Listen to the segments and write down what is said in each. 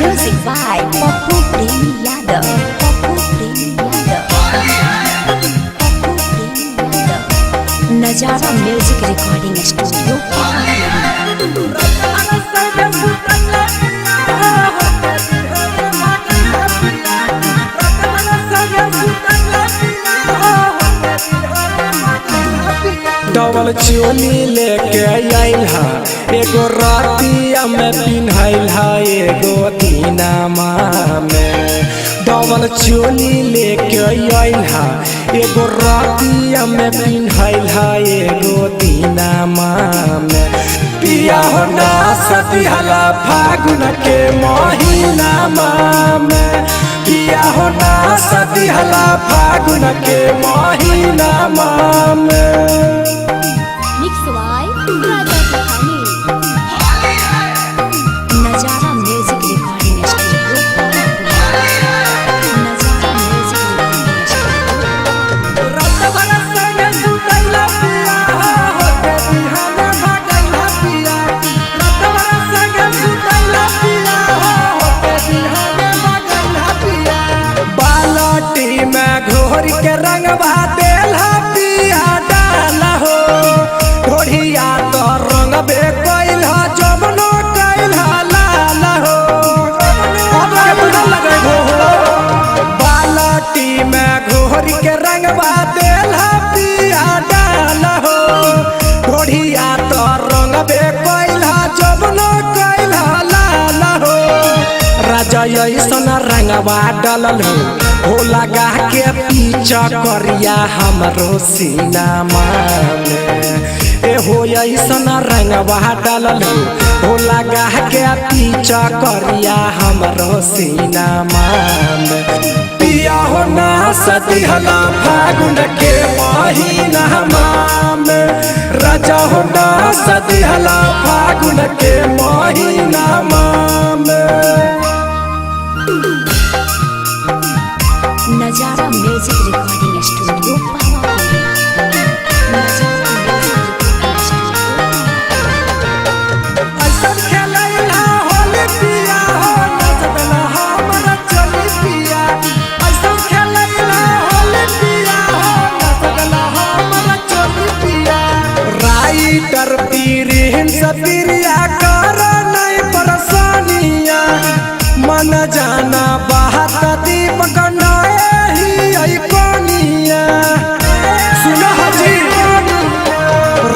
Music by Poppu Premi Yadav. Poppu Premi Yadav. Poppu Premi Yadav. Nazara Music Recording Studio. Double चोली लेके आइल हा एगो रातिया में पिन्हाइल हा एगो दीनामा में। डबल चोली लेके आइल हा एगो रातिया में पिन्हाइल हा एगो दीनामा में। पिया हो ना सदिहला फागुन के महीना में। पिया हो ना सदिहला फागुन के महीना में। Nazara Music Recording Studio. Nazara Music Recording Studio. रात भर संगे सुतैला पिया होते बिहाने भागैला पिया। रात भर संगे सुतैला पिया होते बिहाने भागैला पिया। बालटी में घोर के रंगवा देला पिया डाला हो। ढोढ़िया तो रंगबे कैला जबनो कैला लाल हो। अब केतना लगे हो बालटी में घोर के रंगवा देला पिया डाल हो। ढोढ़िया तो रंगबे कैला जबनो कैला लाल हो। राजा ऐसन रंगवा डालल हो लगा के पीछा करिया हमरो सीनामा में। हो ऐसन रंगवा डालल हो लगा के पीछा करिया हमरो सीनामा में। पिया हो ना सदिहला फागुन के महीना में। राजा हो ना सदिहला फागुन के महीना में। Nazara Music Recording Studio. Nazara Music Recording Studio. ऐसन खेलैला होली पिया हो नचला हमरा चली पिया। ऐसन खेलैला होली पिया हो नचला हमरा चली पिया। राइटर पीरिन सपिरिया कर नहीं परेशानिया। मन जाना बात दीपक नही आई कोनिया। सुनो जी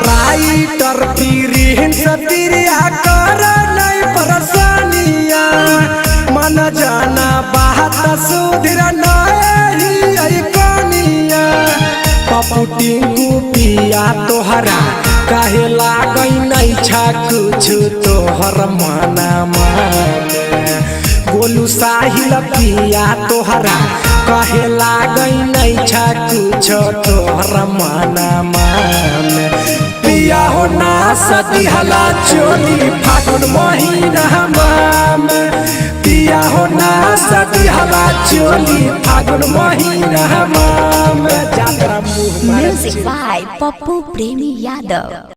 राइटर पीरिन सपिरिया कर नहीं परेशानिया। मन जाना बात सुधीर नहीं आई कोनिया। पप्पू टिंकू पिया तोहरा काहे लागै नहीं छा कुछ तोहर मनमा में। गोलू साहिल पिया तोहरा काहे लागै नहीं छा कुछ तोहर मनमा में। पिया हो ना सदिहला चोली फागुन महीना में। पिया हो ना सदिहला चोली फागुन महीना में। Music by Poppu Premi Yadav.